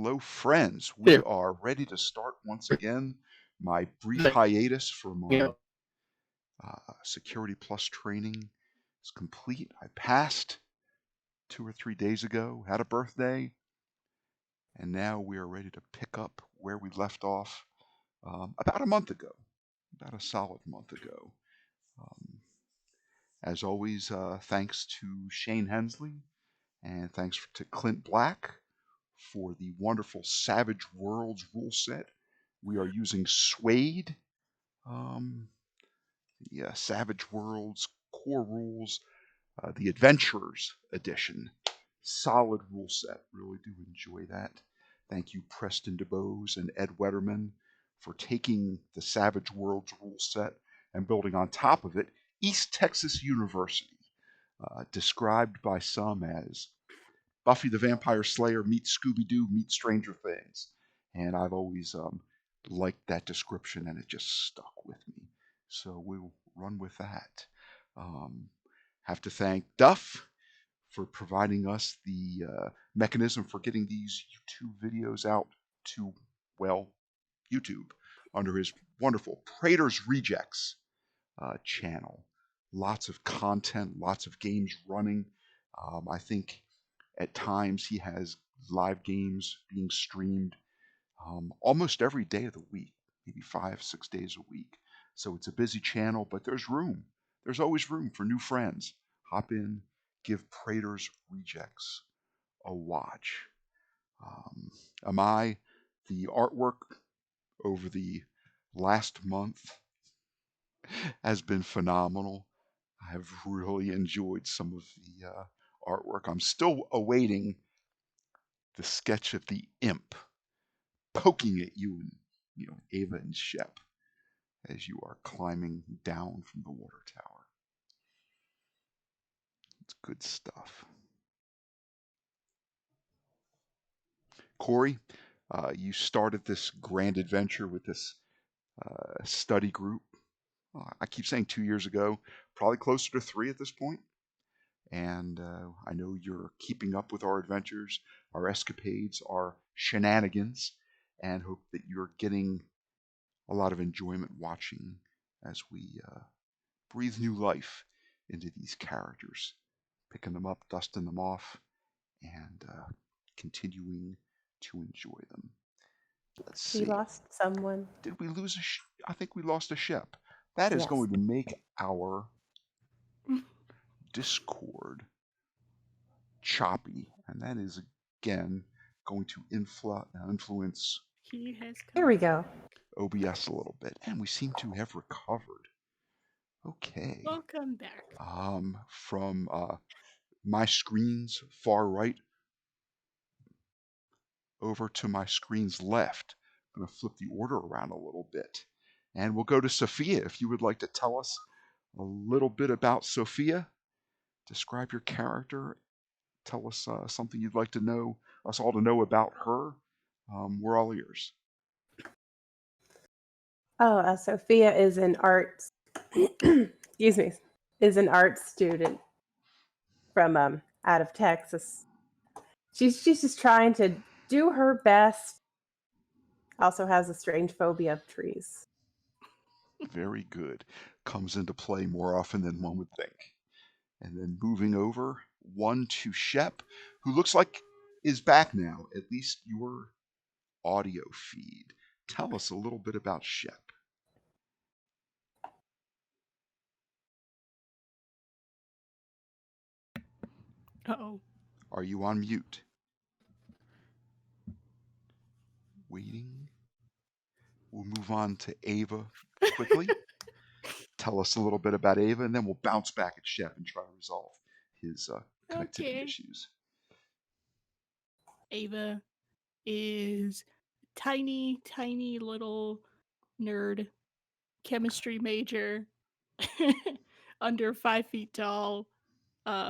Hello, friends. We There are ready to start once again. My brief we hiatus for my go. Security Plus training is complete. I passed 2 or 3 days ago, had a birthday, and now we are ready to pick up where we left off about a month ago, about a solid month ago. Um, as always, thanks to Shane Hensley and thanks to Clint Black for the wonderful Savage Worlds rule set. We are using Suede, um, the Savage Worlds core rules, the Adventurers edition. Solid rule set. Really do enjoy that. Thank you, Preston DeBose and Ed Wetterman, for taking the Savage Worlds rule set and building on top of it East Texas University, described by some as Buffy the Vampire Slayer meets Scooby Doo meets Stranger Things. And I've always liked that description, and it just stuck with me. So we'll run with that. Um, have to thank Duff for providing us the mechanism for getting these YouTube videos out to, well, YouTube under his wonderful Prater's Rejects channel. Lots of content, lots of games running. I think at times he has live games being streamed almost every day of the week, maybe 5, 6 days a week. So it's a busy channel, but there's room. There's always room for new friends. Hop in, give Prater's Rejects a watch. Am I the artwork over the last month has been phenomenal. I have really enjoyed some of the artwork. I'm still awaiting the sketch of the imp poking at you and Ava and Shep as you are climbing down from the water tower. It's good stuff. Corey, you started this grand adventure with this study group. I keep saying 2 years ago, probably closer to 3 at this point. And I know you're keeping up with our adventures, our escapades, our shenanigans, and hope that you're getting a lot of enjoyment watching as we breathe new life into these characters, picking them up, dusting them off, and continuing to enjoy them. Let's We see. lost someone. Did we lose I think we lost a ship. That is Yes. going to make our Discord choppy, and that is again going to influence He has come. Here we go. OBS a little bit, and we seem to have recovered. Okay. Welcome back. From my screen's far right over to my screen's left. I'm going to flip the order around a little bit. And we'll go to Sophia. If you would like to tell us a little bit about Sophia, describe your character, tell us something you'd like to know, us all to know about her. We're all ears. Oh, Sophia is an arts, excuse me, is an art student from out of Texas. She's just trying to do her best. Also has a strange phobia of trees. Very good. Comes into play more often than one would think. And then moving over, one to Shep, who looks like is back now, at least your audio feed. Tell us a little bit about Shep. Uh-oh. Are you on mute? Waiting. We'll move on to Ava quickly. Tell us a little bit about Ava, and then we'll bounce back at Shep and try to resolve his connectivity issues. Ava is tiny, tiny little nerd, chemistry major, under 5 feet tall,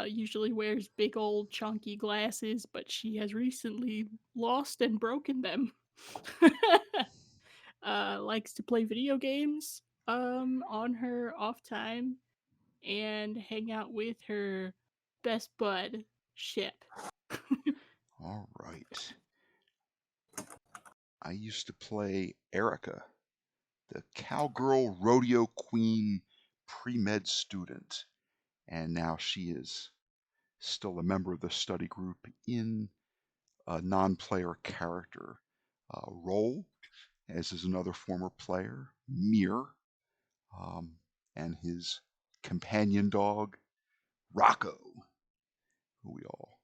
usually wears big old chunky glasses, but she has recently lost and broken them. Likes to play video games on her off time and hang out with her best bud, Shep. All right. I used to play Erica, the cowgirl rodeo queen pre-med student, and now she is still a member of the study group in a non-player character role, as is another former player, Mir, and his companion dog, Rocco, who we all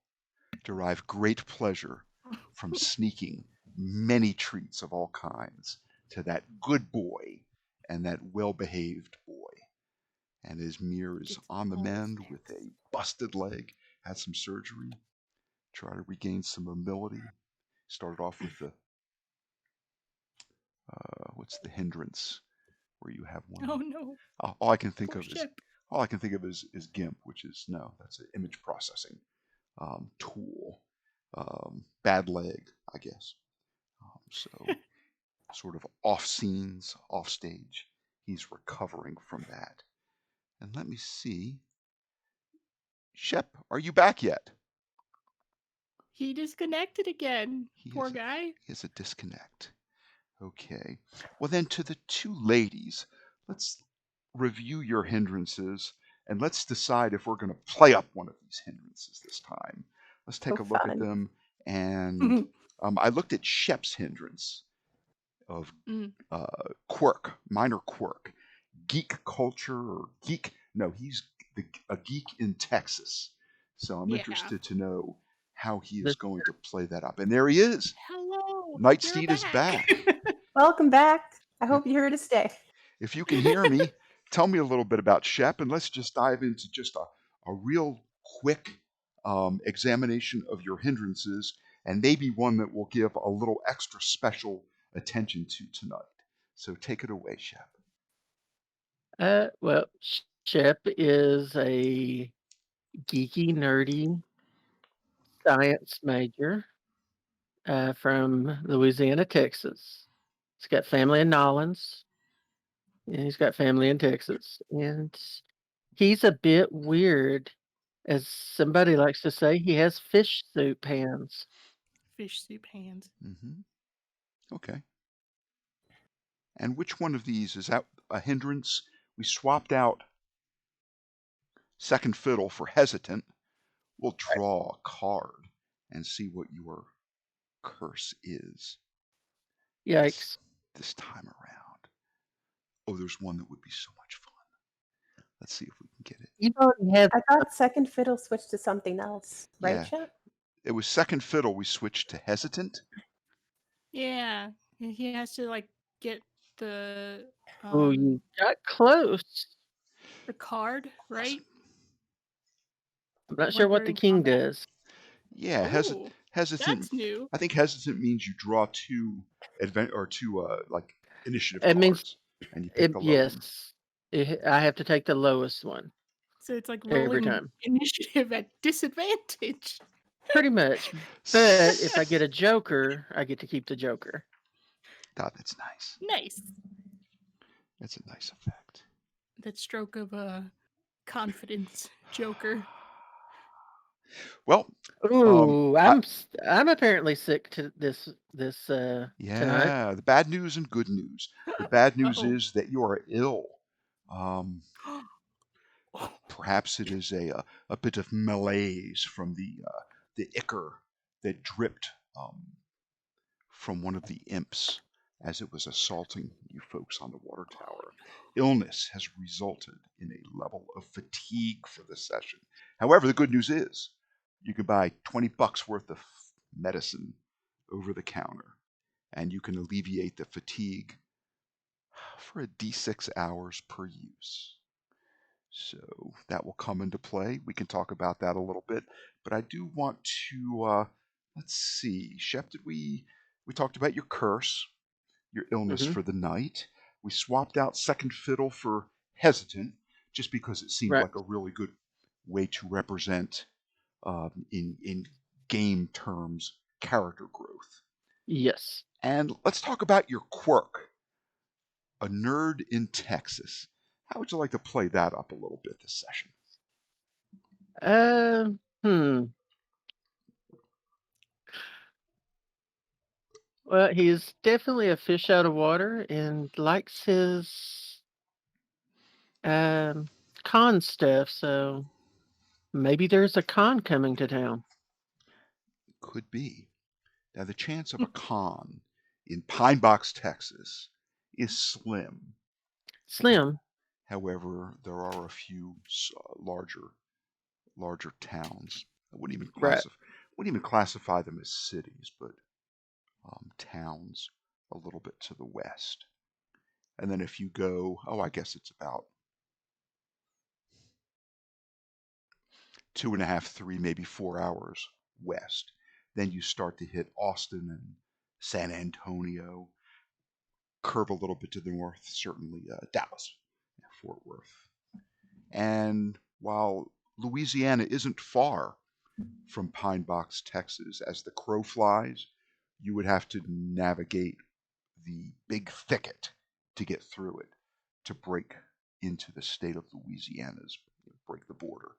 derive great pleasure from sneaking many treats of all kinds to that good boy and that well-behaved boy. And as Mir is Gets on the all mend with snacks. a busted leg, had some surgery, try to regain some mobility. Started off with the what's the hindrance where you have Oh one. no, All I can think poor of is Shep. GIMP, which is no, that's an image processing tool. Bad leg, I guess. So sort of off scenes, off stage. He's recovering from that. And let me see. Shep, are you back yet? He disconnected again. He Poor has guy. he has a disconnect. Okay. Well, then to the two ladies, let's review your hindrances and let's decide if we're going to play up one of these hindrances this time. Let's So take a look at fun. them. And I looked at Shep's hindrance of Mm, quirk, minor quirk, geek culture or geek. No, he's a geek in Texas. So I'm yeah. interested to know how he is The going to play that up. And there he is. Hello, you're Nightsteed is back. back. Welcome back. I hope you're here to stay. If you can hear me, tell me a little bit about Shep, and let's just dive into just a real quick examination of your hindrances, and maybe one that we'll give a little extra special attention to tonight. So take it away, Shep. well, Shep is a geeky, nerdy science major from Louisiana, Texas. He's got family in Nolens, and he's got family in Texas. And he's a bit weird. As somebody likes to say, he has fish soup hands. Fish soup hands. Mm-hmm. Okay. And which one of these is that a hindrance? We swapped out second fiddle for hesitant. We'll draw a card and see what your curse is this Yikes. this time around. Oh, there's one that would be so much fun. Let's see if we can get it. You've already had I thought second fiddle switched to something else, right, Yeah, Shep? it was second fiddle. We switched to hesitant. Yeah, he has to like get Oh, you got close. the card right I'm not sure when we're what the in king combat. does. Yeah, Oh, hesitant. that's new. I think hesitant means you draw two like initiative It means cards, and you pick the low one. yes. I have to take the lowest one So it's like every rolling time. initiative at disadvantage. Pretty much. But if I get a joker, I get to keep the joker. God, that's nice. Nice. That's a nice effect. That stroke of confidence, Joker. Well, Ooh, I'm apparently sick to this tonight. yeah, the bad news and good news. The bad news Uh-oh. is that you are ill. Perhaps it is a bit of malaise from the ichor that dripped from one of the imps as it was assaulting you folks on the water tower. Illness has resulted in a level of fatigue for the session. However, the good news is you can buy $20 worth of medicine over the counter, and you can alleviate the fatigue for a D6 hours per use. So that will come into play. We can talk about that a little bit, but I do want to let's see, Shep, we talked about your curse, your illness Mhm. for the night. We swapped out second fiddle for hesitant, just because it seemed Right. like a really good way to represent in game terms character growth. Yes. And let's talk about your quirk, a nerd in Texas. How would you like to play that up a little bit this session? Well, he's definitely a fish out of water and likes his um, con stuff. So maybe there's a con coming to town. Could be. Now, the chance of a con in Pinebox, Texas is slim. Slim. However, there are a few larger towns. I Right. wouldn't even classify them as cities, but towns a little bit to the west. And then if you go, I guess it's about 2.5, 3, maybe 4 hours west. Then you start to hit Austin and San Antonio, curve a little bit to the north, certainly Dallas, Fort Worth. And while Louisiana isn't far from Pinebox, Texas, as the crow flies, you would have to navigate the big thicket to get through it, to break into the state of Louisiana's, break the border.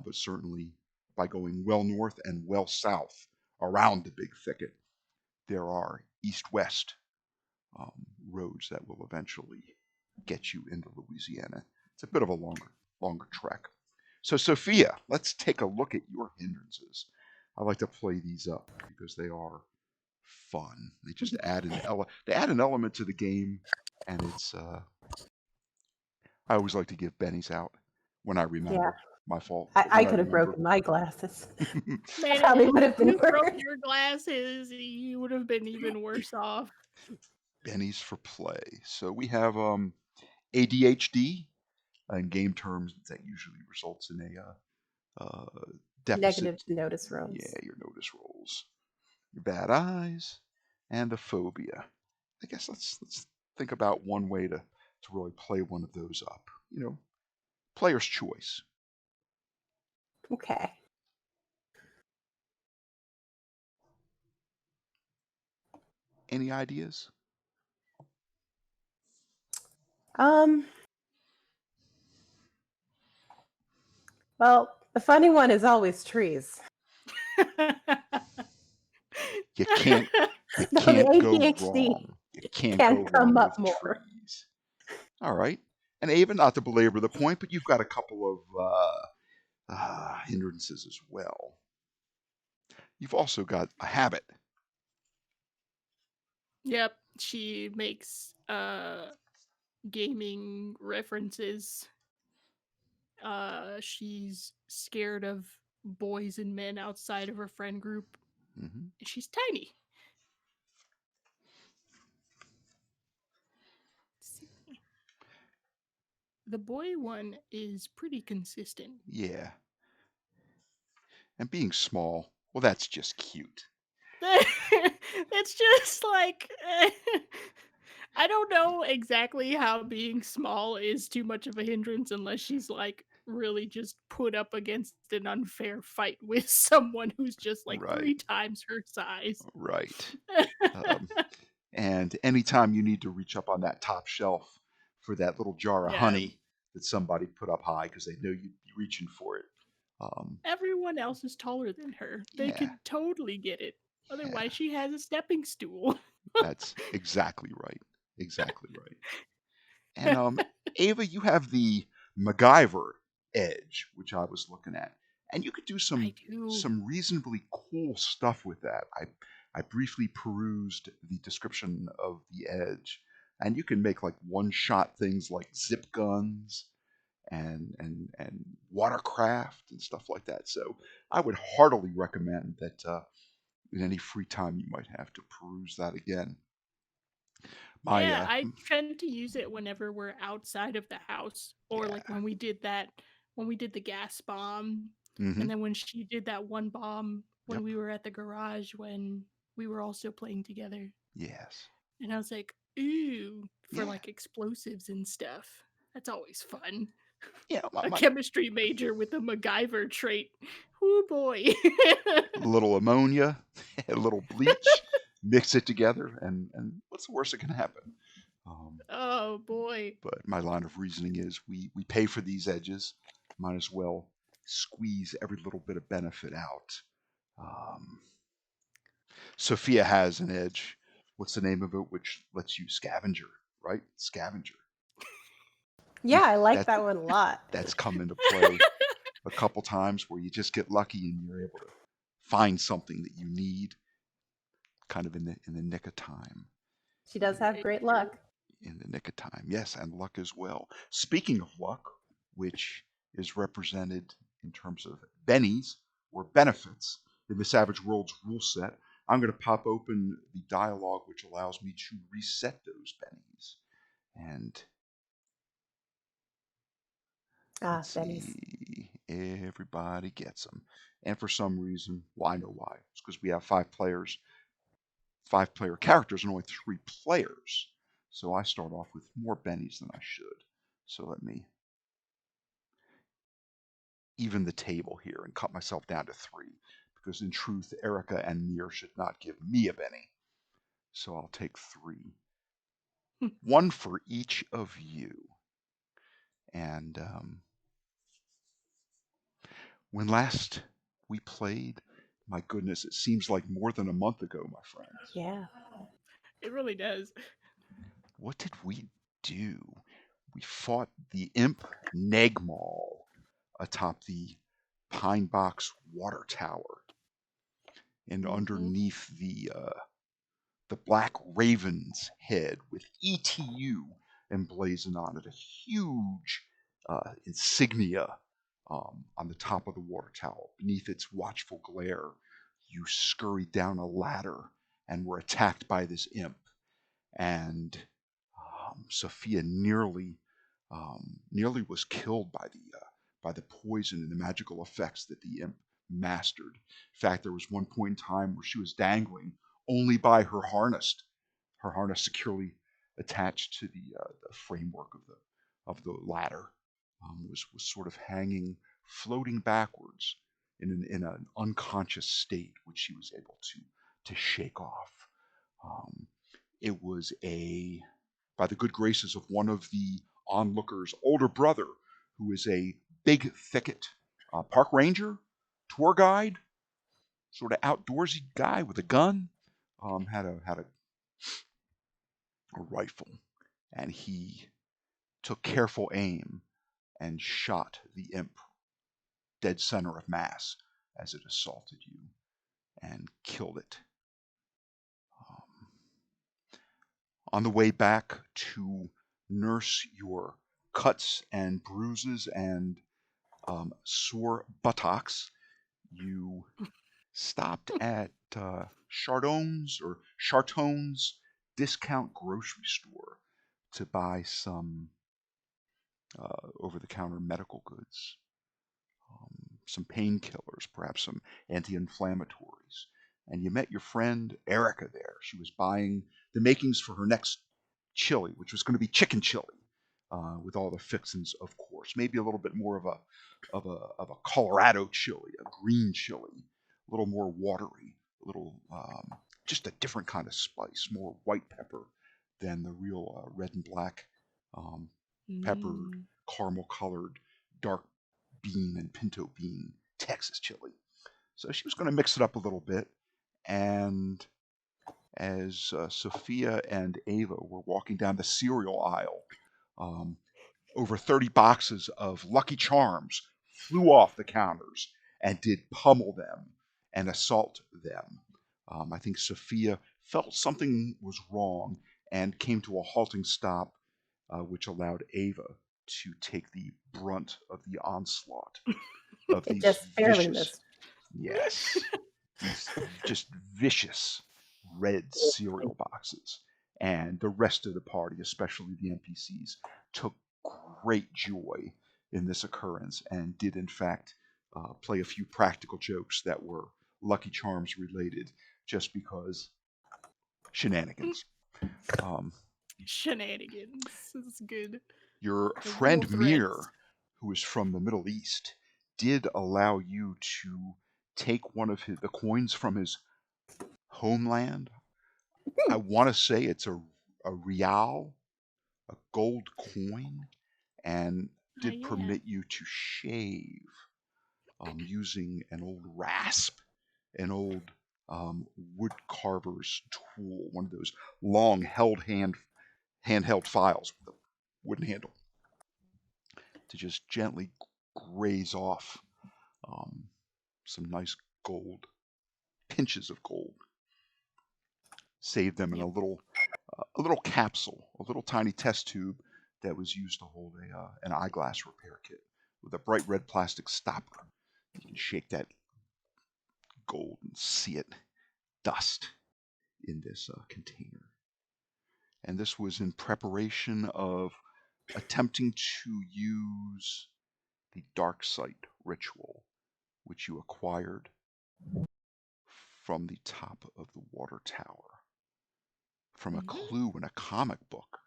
But certainly by going well north and well south around the big thicket, there are east-west roads that will eventually get you into Louisiana. It's a bit of a longer trek. So Sophia, let's take a look at your hindrances. I like to play these up because they are fun. They just add an element to the game, and it's I always like to give bennies out when I remember. Yeah. My fault. I When I could have remember. broken my glasses. Man, Probably would have if been you broke worse. your glasses, you would have been even worse off. Bennies for play. So we have ADHD. In game terms, that usually results in a deficit. Negative notice rolls. Yeah, your notice rolls, your bad eyes, and a phobia. I guess let's think about one way to really play one of those up. Player's choice. Okay. Any ideas? Well, the funny one is always trees. You can't So go ADHD wrong. You can't can go come wrong up with more. trees. All right. And Ava, not to belabor the point, but you've got a couple of hindrances as well. You've also got a habit. Yep, she makes gaming references. She's scared of boys and men outside of her friend group. Mm-hmm. She's tiny. Let's see. The boy one is pretty consistent. Yeah. And being small, well, that's just cute. It's just like I don't know exactly how being small is too much of a hindrance unless she's like really just put up against an unfair fight with someone who's just like Right. 3 times her size. Right. And anytime you need to reach up on that top shelf for that little jar of Yeah. honey that somebody put up high because they know you'd be reaching for it. Everyone else is taller than her. They Yeah. could totally get it. Yeah. Otherwise, she has a stepping stool. That's exactly right. Exactly right. And Ava, you have the MacGyver edge, which I was looking at, and you could do I do. some reasonably cool stuff with that. I briefly perused the description of the edge, and you can make like one-shot things like zip guns and watercraft and stuff like that. So I would heartily recommend that in any free time you might have to peruse that again. Yeah, I tend to use it whenever we're outside of the house, or Yeah. like when we did the gas bomb, Mhm. and then when she did that one bomb when Yep. we were at the garage when we were also playing together. Yes. And I was like, ooh, for Yeah. like explosives and stuff. That's always fun. Yeah, A chemistry major with a MacGyver trait. Oh boy. a little ammonia, a little bleach, mix it together, and what's the worst that can happen? Oh boy. But my line of reasoning is we pay for these edges, might as well squeeze every little bit of benefit out. Sophia has an edge what's the name of it, which lets you scavenger, right? Scavenger. Yeah, I like That that one a lot. that's come into play a couple times where you just get lucky and you're able to find something that you need, kind of in the nick of time. She does have great luck. In the nick of time, yes, and luck as well. Speaking of luck, which is represented in terms of bennies or benefits in the Savage Worlds rule set, I'm going to pop open the dialogue which allows me to reset those bennies. And let's Bennies. see, everybody gets them. And for some reason, well, I know why. It's because we have 5 players, 5-player characters, and only 3 players. So I start off with more bennies than I should. So let me even the table here and cut myself down to 3, because in truth, Erica and Mir should not give me a benny. So I'll take 3. 1 for each of you. And when last we played, my goodness, it seems like more than a month ago, my friends. Yeah. It really does. What did we do? We fought the imp Negmal atop the Pinebox water tower. And underneath the Black Raven's head with ETU emblazoned on it, a huge insignia on the top of the water tower. Beneath its watchful glare, you scurried down a ladder and were attacked by this imp. And Sophia nearly was killed by the poison and the magical effects that the imp mastered. In fact, there was one point in time where she was dangling only by her harness securely attached to the framework of the ladder, was sort of hanging, floating backwards in an unconscious state, which she was able to shake off. It was by the good graces of one of the onlookers' older brother, who is a big thicket park ranger, tour guide, sort of outdoorsy guy with a gun, had a rifle, and he took careful aim and shot the imp dead center of mass as it assaulted you and killed it. On the way back to nurse your cuts and bruises and sore buttocks, you stopped at Chardon's discount grocery store to buy some over-the-counter medical goods, some painkillers, perhaps some anti-inflammatories. And you met your friend Erica there. She was buying the makings for her next chili, which was going to be chicken chili, with all the fixings, of course. Maybe a little bit more of a Colorado chili, a green chili, a little more watery, a little just a different kind of spice, more white pepper than the real red and black peppered, caramel colored, dark bean and pinto bean Texas chili. So she was going to mix it up a little bit. And as Sophia and Ava were walking down the cereal aisle, over 30 boxes of Lucky Charms flew off the counters and did pummel them and assault them. I think Sophia felt something was wrong and came to a halting stop, which allowed Ava to take the brunt of the onslaught of It these just barely vicious, missed. yes, these just vicious red cereal boxes. And the rest of the party, especially the NPCs, took great joy in this occurrence and did, in fact, play a few practical jokes that were Lucky Charms related, just because shenanigans. Shenanigans. This is good. Your The friend little Mir, threads. who is from the Middle East, did allow you to take one of the coins from his homeland. I want to say it's a real, a gold coin, and did Yeah. permit you to shave using an old rasp, an old wood carver's tool, one of those long handheld files with a wooden handle, to just gently graze off some nice gold, pinches of gold. Save them in Yep. a little capsule, a little tiny test tube that was used to hold an eyeglass repair kit with a bright red plastic stopper. You can shake that gold and see it dust in this container. And this was in preparation of attempting to use the dark site ritual, which you acquired from the top of the water tower, from a clue in a comic book.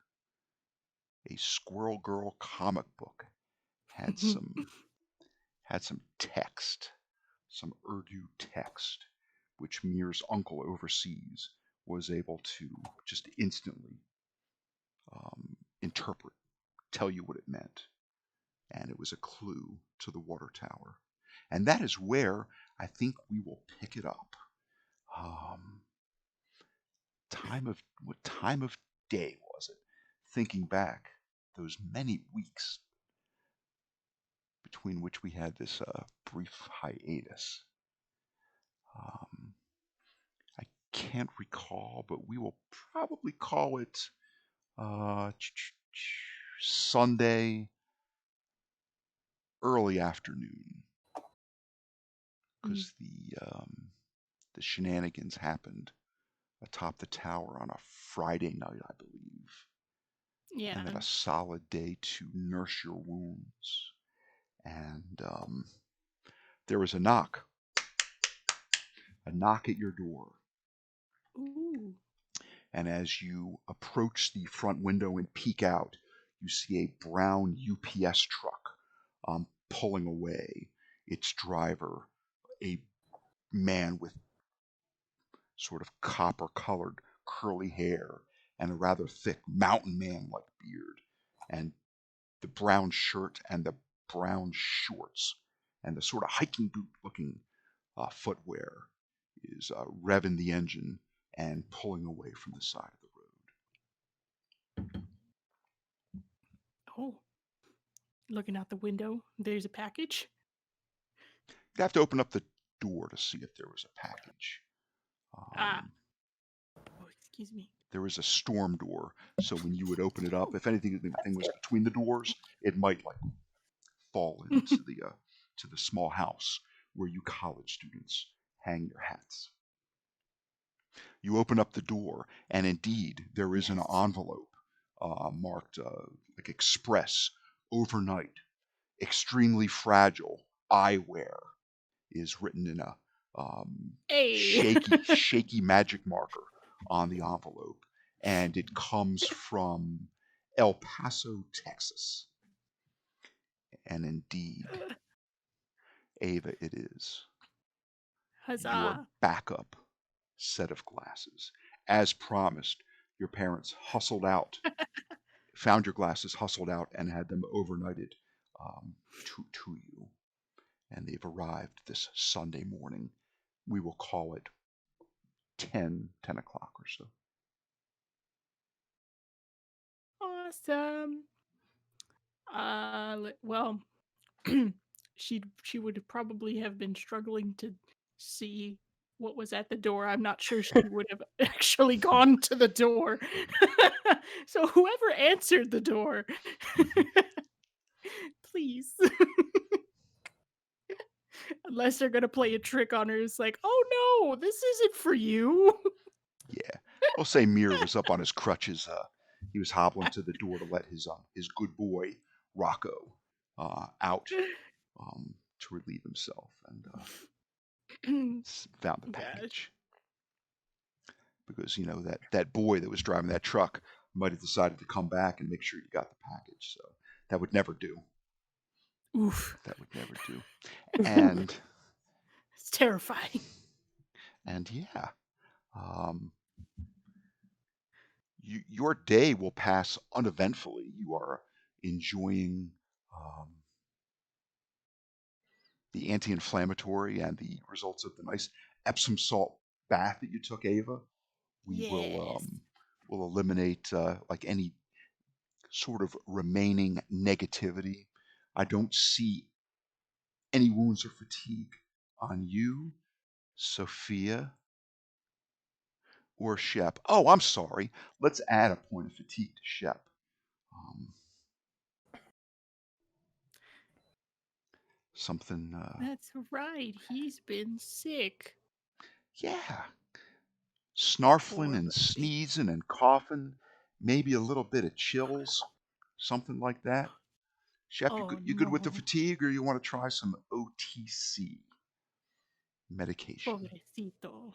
A Squirrel Girl comic book had some text, some Urdu text, which Mir's uncle overseas was able to just instantly interpret, tell you what it meant. And it was a clue to the water tower. And that is where I think we will pick it up. What time of day was it? Thinking back, those many weeks between which we had this brief hiatus. I can't recall, but we will probably call it Sunday early afternoon, because the shenanigans happened atop the tower on a Friday night, I believe. Yeah. And then a solid day to nurse your wounds. And there was a knock at your door. Ooh. And as you approach the front window and peek out, you see a brown UPS truck pulling away. Its driver, a man with sort of copper-colored curly hair and a rather thick mountain man-like beard, and the brown shirt and the brown shorts and the sort of hiking boot-looking footwear is revving the engine and pulling away from the side of the road. Oh. Looking out the window, there's a package. You'd have to open up the door to see if there was a package. Oh, excuse me. There was a storm door, so when you would open it up, if anything was between the doors, it might like fall into the small house where you college students hang your hats. You open up the door, and indeed there is an envelope marked like express, overnight, extremely fragile, eyewear is written in a Hey. shaky magic marker on the envelope, and it comes from El Paso, Texas. And indeed, Ava, it is your Huzzah. backup set of glasses. As promised, your parents found your glasses, hustled out, and had them overnighted to you. And they've arrived this Sunday morning. We will call it 10 o'clock or so. Awesome. Well, she would probably have been struggling to see what was at the door. I'm not sure she would have actually gone to the door. So whoever answered the door, please. Unless they're gonna play a trick on her, it's like, oh no, this isn't for you. Yeah. I'll say Mir was up on his crutches. He was hobbling to the door to let his good boy, Rocco, out to relieve himself, and found the package. Because, you know, that boy that was driving that truck might have decided to come back and make sure you got the package. So that would never do. Oof. That would never do. And it's terrifying. And yeah, your day will pass uneventfully. You are enjoying the anti-inflammatory and the results of the nice Epsom salt bath that you took, Ava, we will Yes. we'll eliminate like any sort of remaining negativity. I don't see any wounds or fatigue on you, Sophia, or Shep. Oh, I'm sorry. Let's add a point of fatigue to Shep. Um, something, That's right. He's been sick. yeah, snarfling Poor and baby. sneezing and coughing, maybe a little bit of chills, something like that. Shep, Oh you good with the no. fatigue, or you want to try some OTC medication? Pobrecito.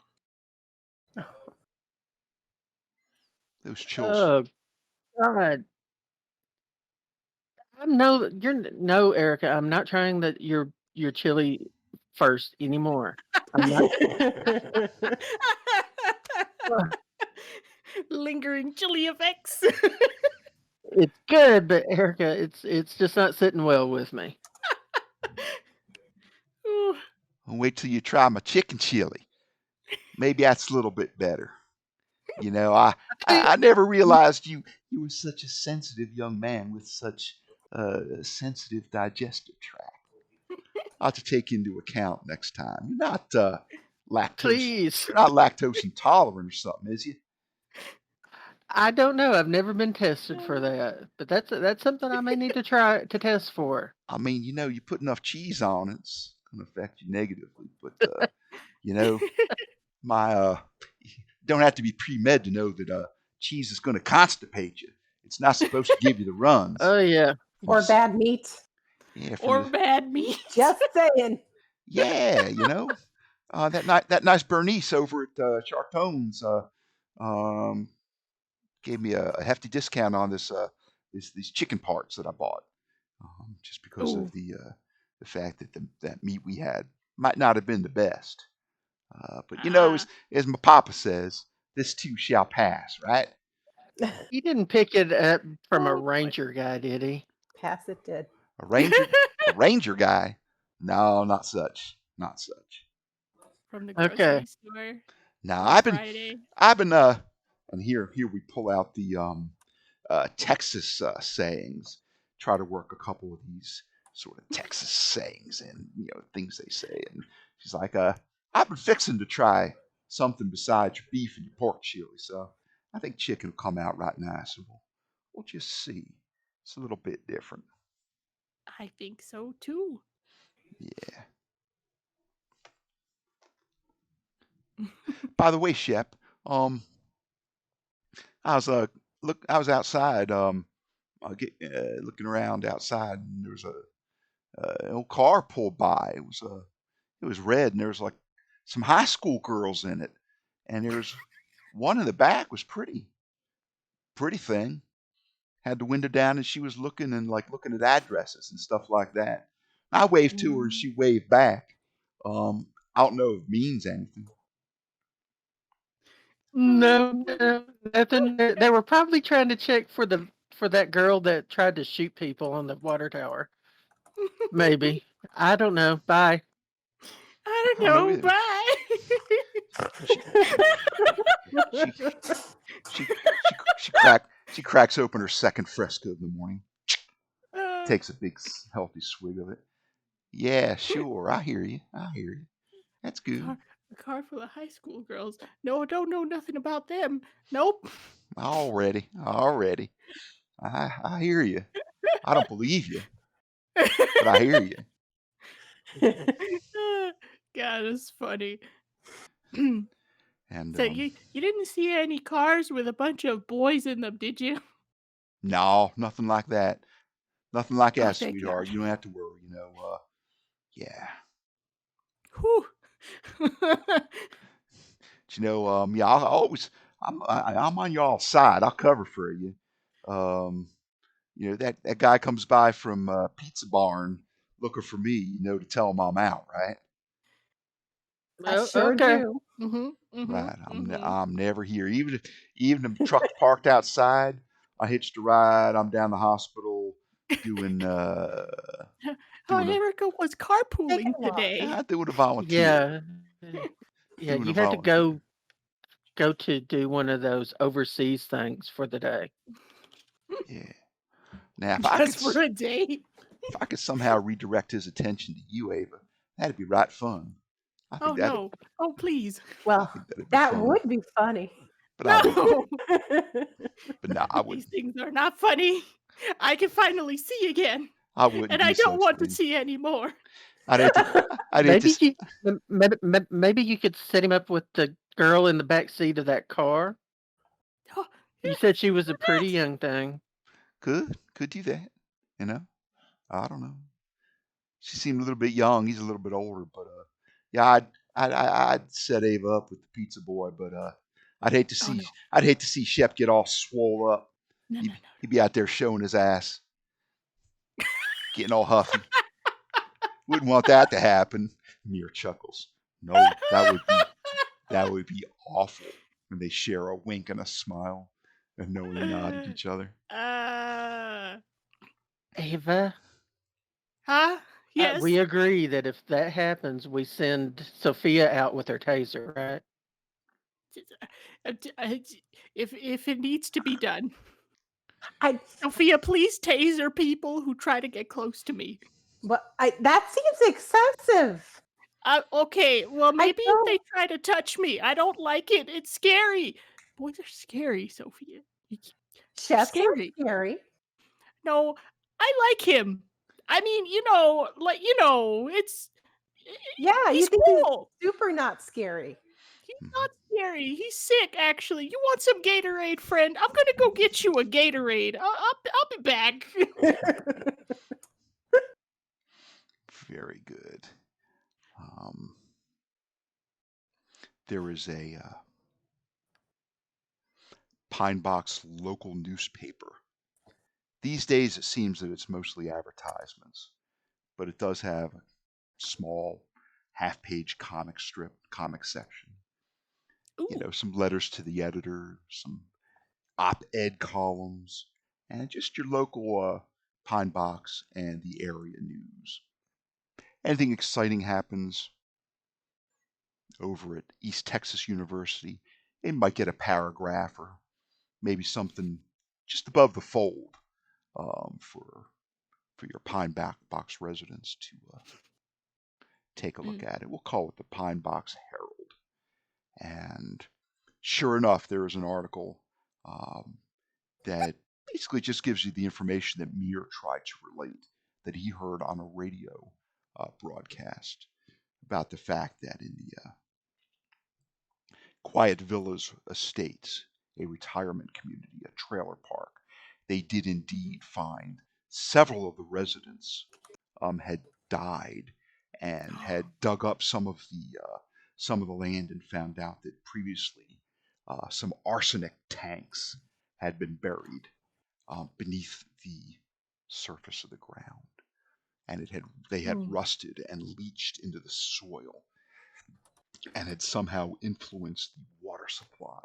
Those chills. Oh God. No, Erica. I'm not trying your chili first anymore. I'm not. Lingering chili effects. It's good, but Erica, it's just not sitting well with me. Ooh. I'll wait till you try my chicken chili. Maybe that's a little bit better. You know, I never realized you were such a sensitive young man with such a sensitive digestive tract. I'll have to take into account next time. You're not lactose. Please. You're not lactose intolerant or something, is you? I don't know. I've never been tested for that, but that's something I may need to try to test for. I mean, you put enough cheese on it, it's going to affect you negatively. But you know, my don't have to be pre-med to know that cheese is going to constipate you. It's not supposed to give you the runs. Oh yeah. Or bad meat. Yeah, or bad meat. Just saying. yeah, that nice Bernice over at Chartone's gave me a hefty discount on these chicken parts that I bought, just because Ooh. of the fact that that meat we had might not have been the best. But as my papa says, this too shall pass, right? He didn't pick it up from a Oh, boy. ranger guy, did he? Pass it did. A ranger guy? No, not such, not such. From the Okay. grocery store No, on Friday. and here we pull out the Texas sayings. Try to work a couple of these sort of Texas sayings and things they say. And she's like, I've been fixing to try something besides your beef and your pork chili, so I think chicken will come out right nice. And we'll just see. It's a little bit different. I think so too. Yeah. By the way, Shep, I was I was outside, looking around outside, and there was an old car pulled by. It was red, and there was like some high school girls in it, and there was one in the back was pretty thing. Had the window down, and she was looking at addresses and stuff like that. I waved to her, and she waved back. I don't know if it means anything. No, nothing. They were probably trying to check for that girl that tried to shoot people on the water tower. Maybe. I don't know. Bye. I I don't don't know know. either. Bye. She cracks open her second Fresco in the morning. Takes a big healthy swig of it. Yeah, sure. I hear you. That's good. A car full of high school girls. No, I don't know nothing about them. Nope. Already. I hear you. I don't believe you, but I hear you. God, that's funny. And So you didn't see any cars with a bunch of boys in them, did you? no, nothing like that. Nothing like that, Thank sweetheart. God. You don't have to worry. Yeah. Whew. Yeah. I'm on y'all's side. I'll cover for you. That guy comes by from Pizza Barn looking for me, to tell him I'm out, right? I Oh, sure okay. do. Right. I'm never here. Even the truck's parked outside. I hitched a ride. I'm down the hospital doing Erica was carpooling today. doing a volunteer. Yeah. Yeah, Doing you a had to volunteer. go go to do one of those overseas things for the day. Yeah. Now, if I could Just for a day. if I could somehow redirect his attention to you, Ava, that'd be right fun. I Oh think that no. Oh please. I Well, think that'd be that fun. would be funny. But I wouldn't. No. But no, I These wouldn't. things are not funny. I can finally see again. I wouldn't And do I don't such want to thing. see anymore. I'd hate to. I'd hate Maybe to. maybe you could set him up with the girl in the back seat of that car. Oh, You said she was a why pretty not? young thing. Could do that. You know. I don't know. She seemed a little bit young. He's a little bit older, but yeah, I'd set Ava up with the pizza boy, but I'd hate to Oh see no. I'd hate to see Shep get all swole up. No, no, He'd be out there showing his ass, getting all huffy. Wouldn't want that to happen. Mir chuckles. No, that would be awful when they share a wink and a smile and knowingly nod at each other. Ava, Huh? Yes. we agree that if that happens, we send Sophia out with her taser, right? If it needs to be done. I Sophia, please taser people who try to get close to me. that seems excessive. Okay, well maybe if don't- they try to touch me. I don't like it. It's scary. Boys are scary, Sophia. Chefs are scary. scary. No, I like him. I mean, it's Yeah, you he's think cool. he's super not scary. He's not scary. He's sick, actually. You want some Gatorade, friend? I'm gonna go get you a Gatorade. I'll be back. Very good. There is a Pinebox local newspaper. These days, it seems that it's mostly advertisements, but it does have a small half-page comic section. Ooh. You know, some letters to the editor, some op-ed columns, and just your local Pinebox and the area news. Anything exciting happens over at East Texas University, it might get a paragraph or maybe something just above the fold for your Pinebox residents to take a look at it. We'll call it the Pinebox Herald. And sure enough, there is an article that basically just gives you the information that Mir tried to relate, that he heard on a radio broadcast about the fact that in the Quiet Villas Estates, a retirement community, a trailer park, they did indeed find several of the residents had died and had dug up some of the land and found out that previously some arsenic tanks had been buried beneath the surface of the ground, and they had rusted and leached into the soil, and had somehow influenced the water supply.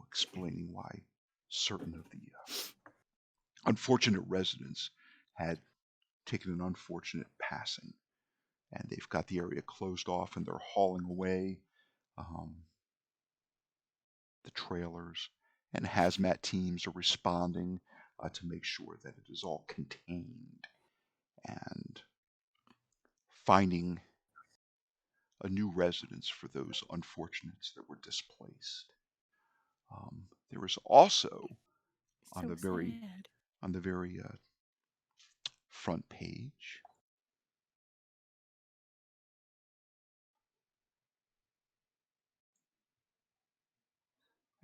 Explaining why certain of the unfortunate residents had taken an unfortunate passing, and they've got the area closed off and they're hauling away the trailers, and hazmat teams are responding to make sure that it is all contained and finding a new residence for those unfortunates that were displaced. There was also on the very front page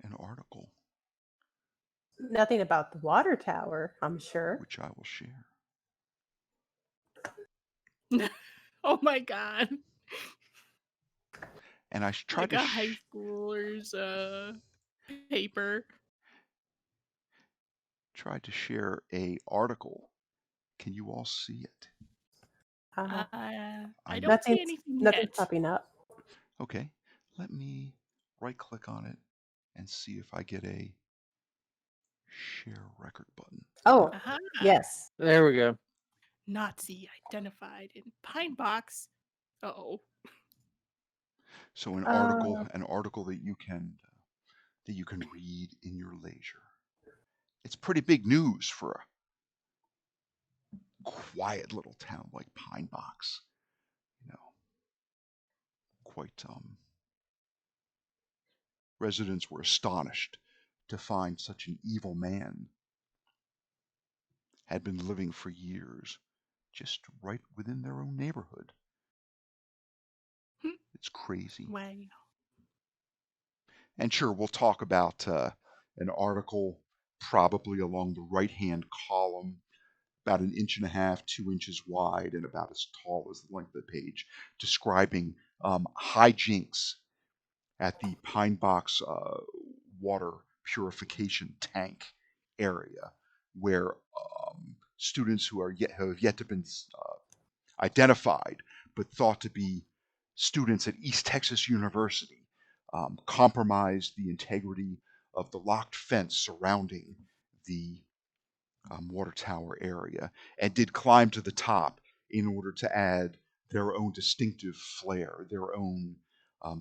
an article Nothing about the water tower, I'm sure. which I will share. Oh my god. And I tried Like to a high schooler's paper. Tried to share a article. Can you all see it? I don't see anything Nothing's yet. popping up. Okay, let me right click on it and see if I get a share record button. Oh, yes. There we go. Nazi identified in Pinebox. Uh-oh. So an article that you can that you can read in your leisure. It's pretty big news for a quiet little town like Pinebox. You know, quite residents were astonished to find such an evil man had been living for years just right within their own neighborhood. It's crazy. Wow. And sure, we'll talk about an article probably along the right-hand column, about 1.5 inches, 2 inches wide, and about as tall as the length of the page, describing hijinks at the Pinebox water purification tank area, where students who have yet to been identified, but thought to be students at East Texas University, compromised the integrity of the locked fence surrounding the water tower area, and did climb to the top in order to add their own distinctive flair, their own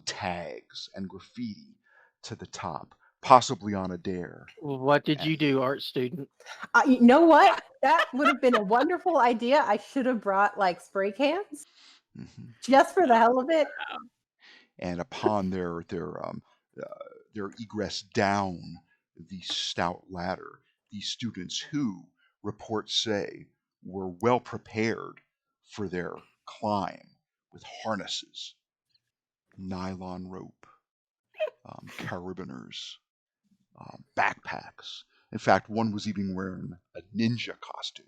tags and graffiti to the top, possibly on a dare. What did you And do, art student? You know what? That would have been a wonderful idea. I should have brought like spray cans mhm. just for the hell of it. And upon their egress down the stout ladder, these students, who reports say were well prepared for their climb with harnesses, nylon rope, carabiners, backpacks. In fact, one was even wearing a ninja costume.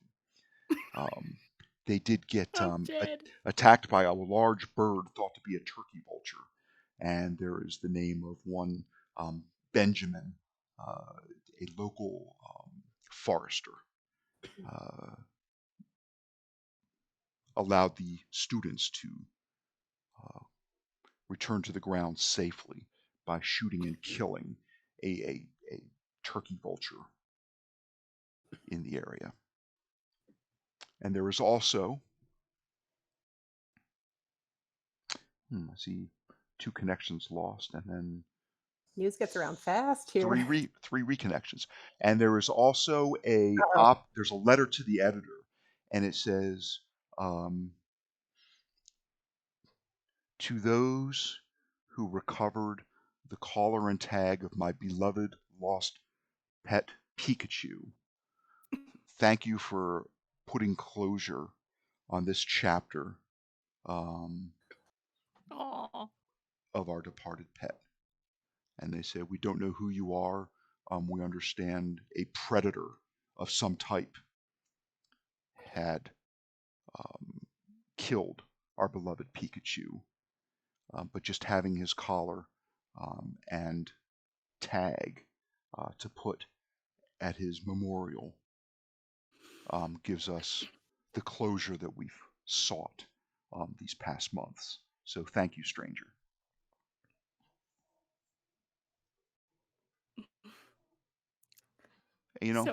They did get I'm dead. attacked by a large bird thought to be a turkey vulture, and there is the name of one Benjamin, a local forester, allowed the students to return to the ground safely by shooting and killing a turkey vulture in the area. And there is also, I see 2 connections lost, and then News gets around fast here. 3 reconnections. And there is also Uh-oh. there's a letter to the editor, and it says, to those who recovered the collar and tag of my beloved lost pet Pikachu, thank you for putting closure on this chapter Aw. of our departed pet. And they said, we don't know who you are. We understand a predator of some type had killed our beloved Pikachu. But just having his collar and tag to put at his memorial gives us the closure that we've sought these past months. So thank you, stranger. You know,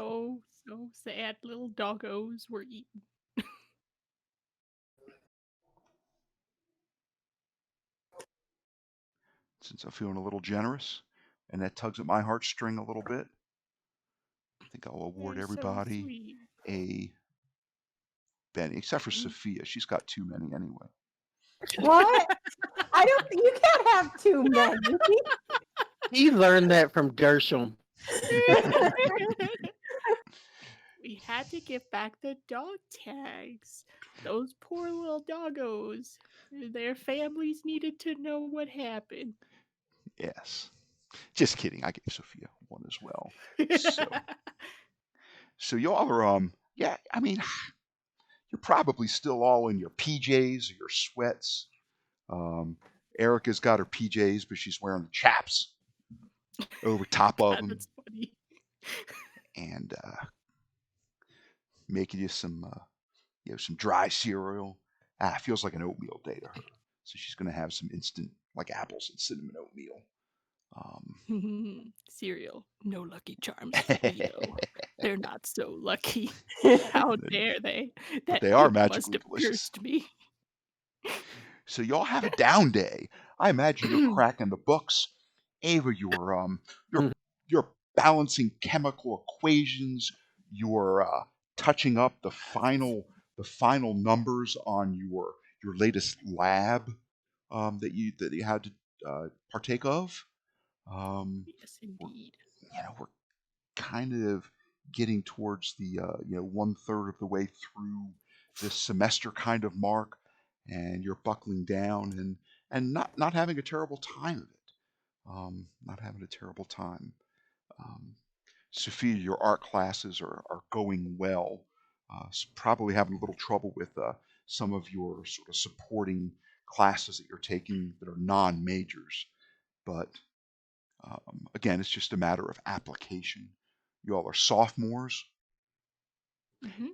So sad. Little doggos were eaten. since I'm feeling a little generous and that tugs at my heartstring a little bit, I think I'll award They're so everybody sweet. a Benny, except for Mhm. Sophia. She's got too many anyway. What? I don't. You can't have too many. He learned that from Gershom. We had to give back the dog tags. Those poor little doggos. Their families needed to know what happened. Yes. Just kidding. I gave Sophia one as well. So y'all are yeah, I mean, you're probably still all in your PJs or your sweats. Erica's got her PJs, but she's wearing the chaps over top of God, them, that's funny. and making you some some dry cereal. It feels like an oatmeal day to her. So she's gonna have some instant, like, apples and cinnamon oatmeal. Cereal. No Lucky Charms for Leo. They're not so lucky. How dare they? But That they are whip must magically have delicious. cursed me. So y'all have a down day. I imagine you're cracking the books Ava, you're Mhm. you're balancing chemical equations. You're touching up the final numbers on your latest lab that you had to partake of. Yes, We're indeed. we're kind of getting towards the 1/3 of the way through this semester kind of mark, and you're buckling down and not having a terrible time of it. Not having a terrible time. Um, Sophia, your art classes are going well. Probably having a little trouble with some of your sort of supporting classes that you're taking that are non-majors. But again, it's just a matter of application. You all are sophomores. Hmm.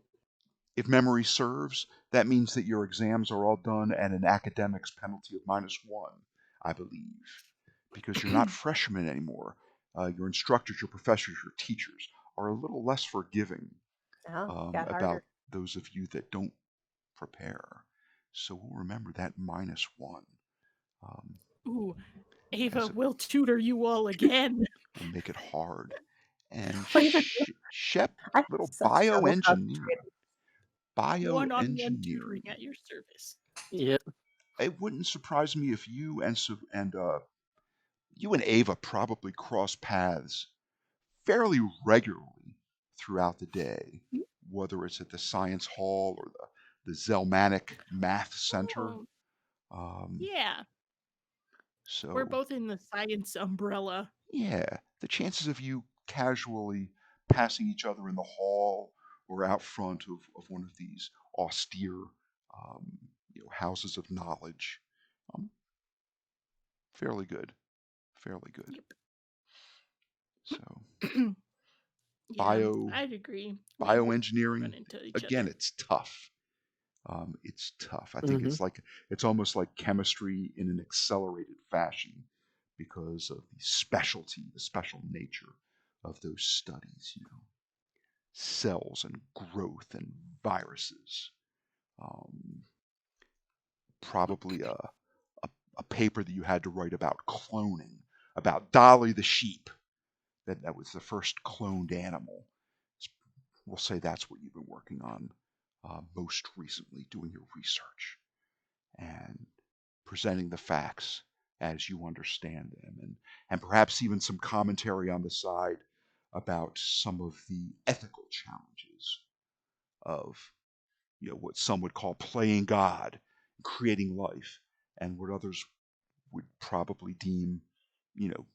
If memory serves, that means that your exams are all done at an academics penalty of -1, I believe, because you're not freshmen anymore. Your instructors, your professors, your teachers are a little less forgiving Oh, got about harder. those of you that don't prepare. So we'll remember that -1 um, Ooh, Ava as will tutor you all again. we'll make it hard. And Please, Shep, I have little such trouble concentrating. One-on-one tutoring bioengineering. at your service. Yep. It wouldn't surprise me if you and Ava probably cross paths fairly regularly throughout the day, whether it's at the science hall or the Zelmanic Math Center. Oh, Um, yeah. We're so both in the science umbrella. yeah, the chances of you casually passing each other in the hall or out front of one of these austere houses of knowledge, um, fairly good, fairly good. So Yep. Yeah, bio I'd agree. We run bioengineering, into each again, other. it's tough. It's tough. I think Hmm. it's almost like chemistry in an accelerated fashion because of the specialty, the special nature of those studies. Cells and growth and viruses. Um, Probably a paper that you had to write about cloning, about Dolly the sheep. That was the first cloned animal. We'll say that's what you've been working on most recently, doing your research and presenting the facts as you understand them, and perhaps even some commentary on the side about some of the ethical challenges of what some would call playing God, creating life, and what others would probably deem you know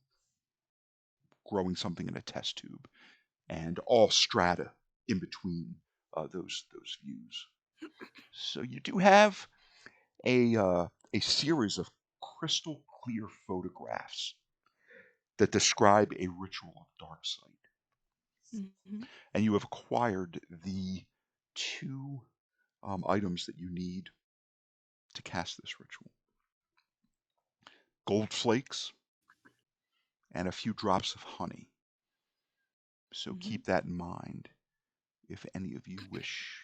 growing something in a test tube, and all strata in between those views. So you do have a series of crystal clear photographs that describe a ritual of dark sight, Hmm. and you have acquired the two items that you need to cast this ritual: gold flakes and a few drops of honey. So Hmm. keep that in mind if any of you wish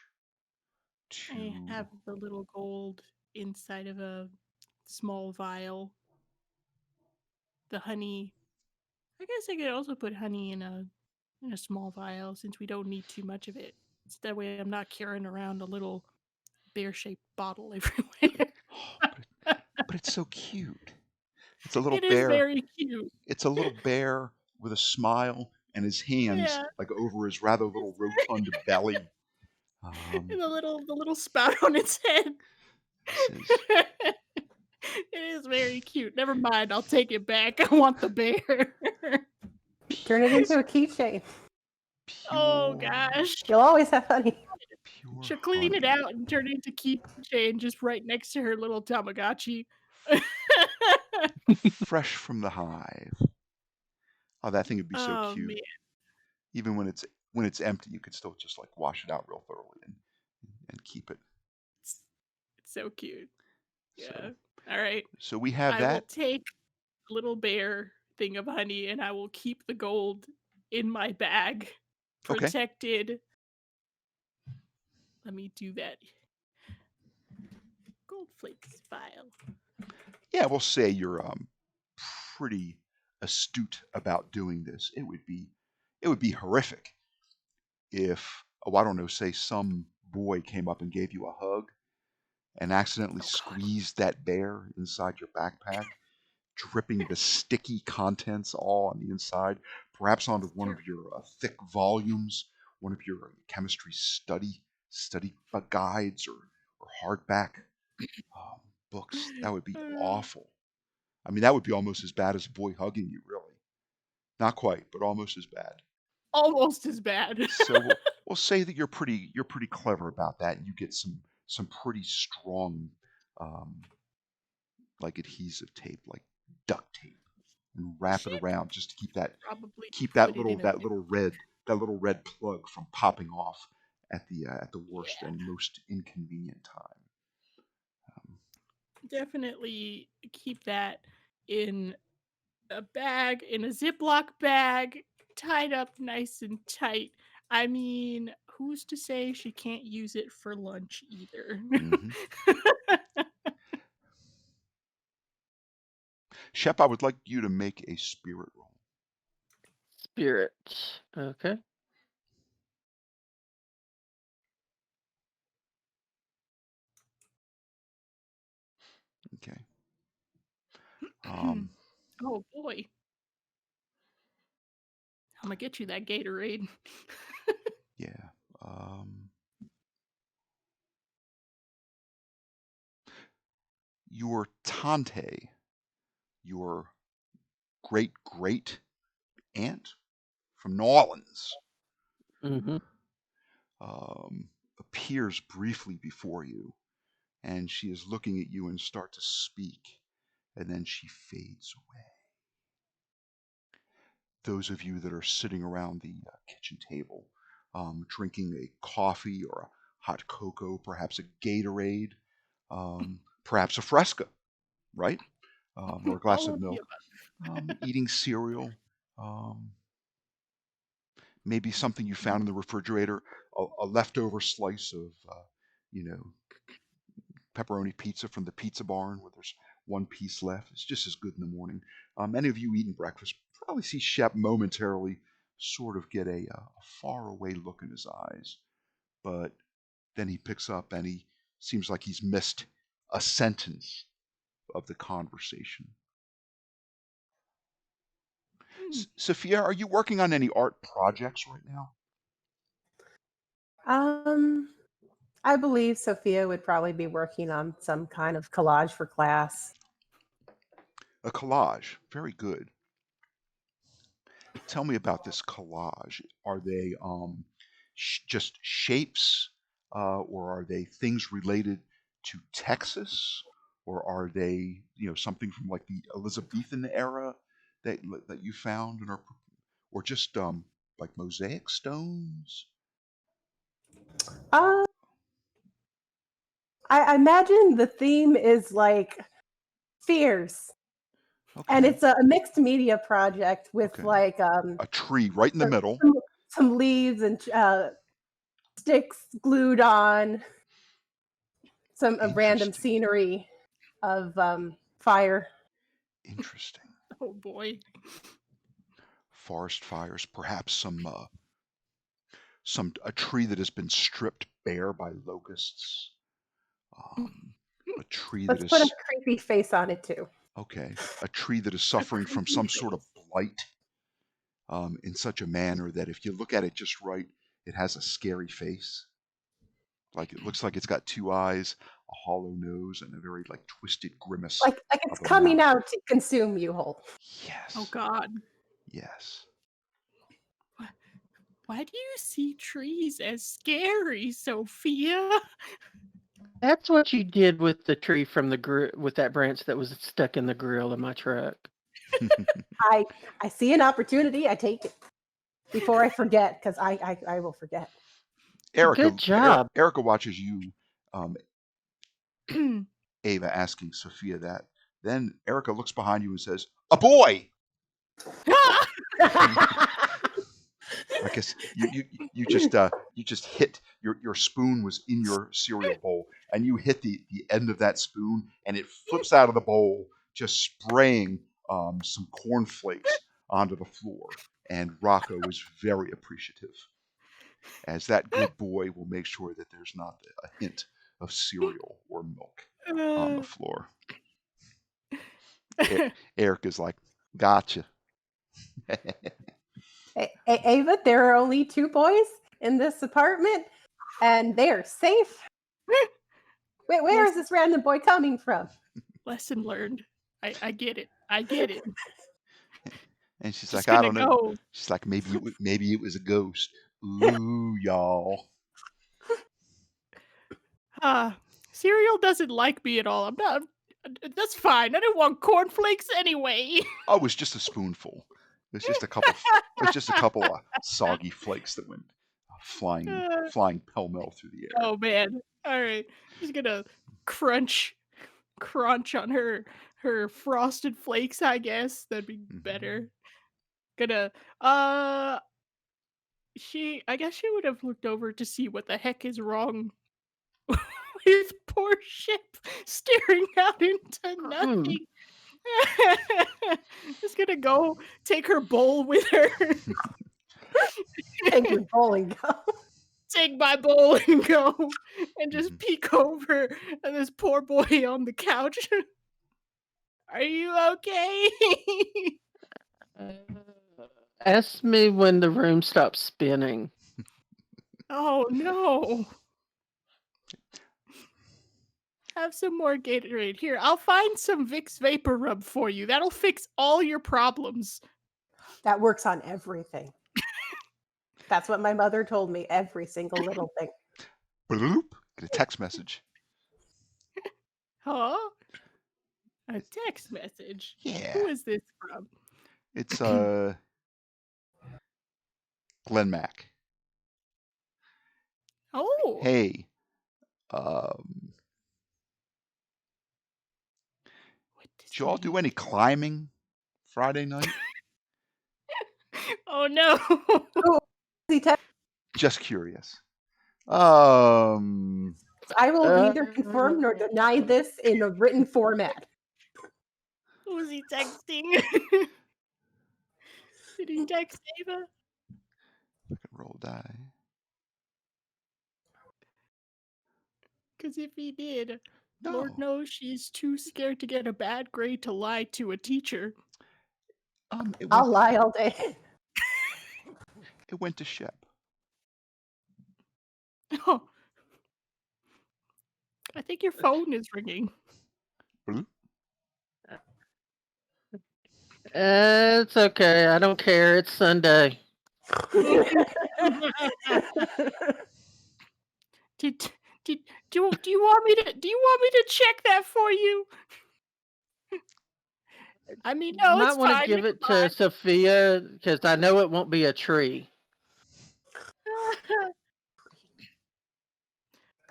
I to. have the little gold inside of a small vial. The honey. I guess I could also put honey in a small vial since we don't need too much of it. So that way I'm not carrying around a little bear-shaped bottle everywhere. Oh, but it's so cute. It's a little It is bear. very cute. It's a little bear with a smile and his hands Yeah. like over his rather little rotund belly. Um, And the little spout on its head. he says, It is very cute. Never mind, I'll take it back. I want the bear. Turn it into a keychain. Oh pure, gosh. You'll always have honey. pure She'll clean it honey, out and turn it into keychain just right next to her little Tamagotchi. fresh from the hive. Oh, that thing would be so Oh cute. man, Even when it's empty, you could still just like wash it out real thoroughly and keep it. it's, it's so cute. Yeah. So All right. so we have I will that. take a little bear thing of honey and I will keep the gold in my bag, Okay. protected. Let me do that. Gold flakes file. Yeah, we'll say you're pretty astute about doing this. It would be horrific if, oh, I don't know, say some boy came up and gave you a hug and accidentally Oh God. squeezed that bear inside your backpack, dripping the sticky contents all on the inside, perhaps onto one of your thick volumes, one of your chemistry study guides or hardback um, books. That would be awful. I mean, that would be almost as bad as a boy hugging you, really. Not quite, but almost as bad. Almost as bad. So we'll say that you're pretty clever about that, and you get some pretty strong like adhesive tape, like duct tape, and wrap it around just to Probably keep put it in a that little red plug from popping off at the worst Yeah. and most inconvenient time. Definitely keep that in a bag, in a Ziploc bag, tied up nice and tight. I mean, who's to say she can't use it for lunch either? Mhm. Shep, I would like you to make a spirit roll. Spirit. Okay. Okay. Um, Oh boy. I'm gonna get you that Gatorade. yeah. Your tante, your great great aunt from New Orleans, Mm-hmm. appears briefly before you, and she is looking at you and start to speak, and then she fades away. Those of you that are sitting around the kitchen table, drinking a coffee or a hot cocoa, perhaps a Gatorade, perhaps a Fresca, right? Or a glass All of of the milk, eating cereal, um, maybe something you found in the refrigerator, a leftover slice of, you know, pepperoni pizza from the pizza barn where there's one piece left. It's just as good in the morning. Many of you eating breakfast probably see Shep momentarily sort of get a far away look in his eyes, but then he picks up and he seems like he's missed a sentence of the conversation. Sophia, are you working on any art projects right now? I believe Sophia would probably be working on some kind of collage for class. A collage. Very good. Tell me about this collage. Are they just shapes, or are they things related to Texas, or are they something from like the Elizabethan era that you found and are, or just like mosaic stones? Uh, I imagine the theme is like fears, and Okay, it's a mixed media project with okay. like A tree right in the middle. some leaves and sticks glued on, some random Interesting. scenery of fire. Interesting. Oh boy. Forest fires, perhaps a tree that has been stripped bare by locusts. A tree that Let's put a is creepy face on it too. okay. A tree that is suffering from creepy some sort of face. blight, in such a manner that if you look at it just right, it has a scary face. Like it looks like it's got two eyes, a hollow nose, and a very like twisted grimace Like it's of a coming mouth. out to consume you whole. Oh Yes, God. yes. Why do you see trees as scary, Sophia? That's what you did with the tree from the with that branch that was stuck in the grill of my truck. I see an opportunity, I take it before I forget, because I will forget. Good job. Erica watches you, um, Ava, asking Sophia that. Then Erica looks behind you and says, "A boy." I guess you just hit your spoon was in your cereal bowl and you hit the end of that spoon and it flips out of the bowl just spraying some cornflakes onto the floor, and Rocco is very appreciative, as that good boy will make sure that there's not a hint of cereal or milk on the floor. Eric is like, gotcha. Ava, there are only 2 boys in this apartment, and they are safe. Wait, where is this random boy coming from? Lesson learned. I get it. I get it. And she's Just like, I gonna don't know. go. She's like, maybe it was a ghost. Ooh, y'all. Cereal doesn't like me at all. I'm not. That's fine. I didn't want cornflakes anyway. Oh, it was just a spoonful. It was just a couple. It was just a couple of soggy flakes that went flying pell-mell through the air. Oh man! All right, just gonna crunch on her frosted flakes. I guess that'd be better. Gonna I guess she would have looked over to see what the heck is wrong with poor Ship staring out into nothing. Just gonna go take her bowl with her. Take your bowl and go. Take my bowl and go, and just peek over at this poor boy on the couch. Are you okay? Ask me when the room stops spinning. Oh no. Have some more Gatorade. Here, I'll find some Vicks Vapor Rub for you. That'll fix all your problems. That works on everything. That's what my mother told me, every single little thing. Bloop. Get a text message. Huh? A text message? Yeah. Who is this from? It's Glenn Mack. Oh. Hey. Did you all do any climbing Friday night? Oh no. Just curious. I will neither confirm nor deny this in a written format. Who was he texting? Did he text Ava? Look at roll die. Because if he did, No. Lord knows she's too scared to get a bad grade to lie to a teacher. I'll lie all day. It went to Shep. Oh. I think your phone is ringing. It's okay. I don't care. It's Sunday. Do you want me to check that for you? I mean, no, You might it's want fine. to give it to Sophia because I know it won't be a tree.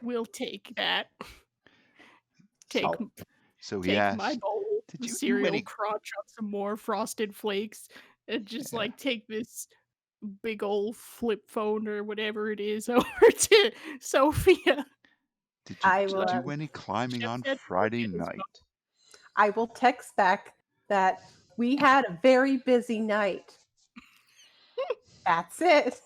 We'll take that. So he take asked, my bowl did of you do cereal, any... crunch on some more Frosted Flakes, and just like take this big old flip phone or whatever it is over to Sophia. Did you do any climbing Shep on said Friday Sophia was night? I will text back that we had a very busy night. That's it.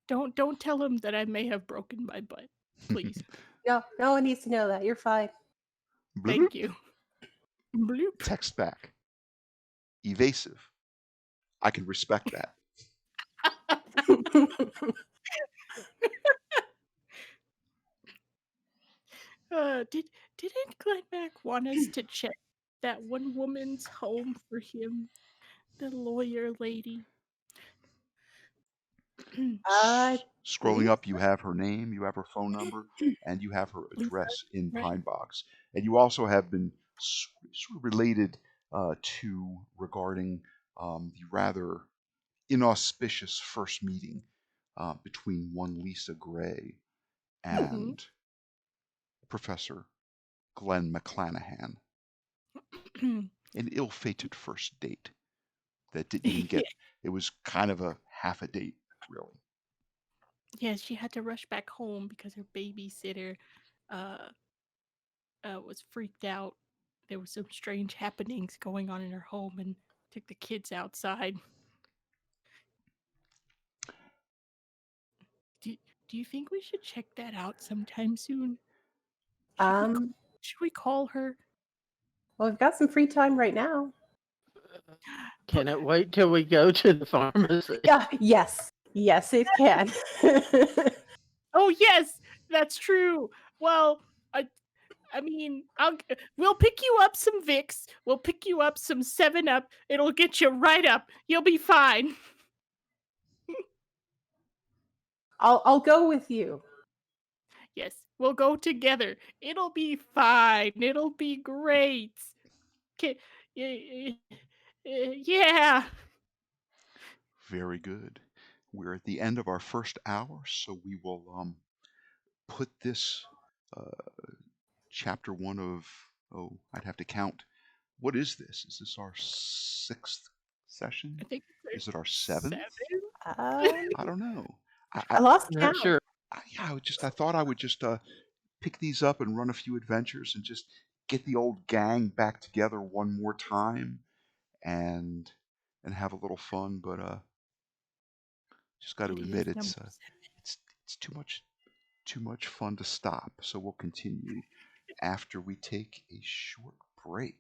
Don't tell him that I may have broken my butt, please. No one needs to know that. You're fine. Thank you. Bloop. Text back. Evasive. I can respect that. Didn't Glenn Mack want us to check that one woman's home for him, the lawyer lady? Scrolling up, you have her name, you have her phone number, and you have her address in Pinebox. And you also have been sort of related to regarding the rather inauspicious first meeting between one Lisa Gray and Professor Glenn McClanahan. An ill-fated first date that didn't even get... It was kind of a half a date, really. Yeah, she had to rush back home because her babysitter was freaked out there was some strange happenings going on in her home and took the kids outside. Do, do you think we should check that out sometime soon? Should we call her? Well, we've got some free time right now. Can it wait till we go to the pharmacy? Yeah, yes, it can. Oh yes, that's true. Well, I mean, we'll pick you up some Vicks. We'll pick you up some 7-Up. It'll get you right up. You'll be fine. I'll go with you. Yes, we'll go together. It'll be fine. It'll be great. Yeah. Very good. We're at the end of our first hour, so we will put this chapter 1 of, I'd have to count. What is this? Is this our 6th session? I think Is it our 7th? Um, I don't know. I lost Not count. sure. I thought I would just pick these up and run a few adventures and just get the old gang back together one more time and have a little fun. But just got to It is admit number it's 7. it's too much fun to stop. So we'll continue after we take a short break.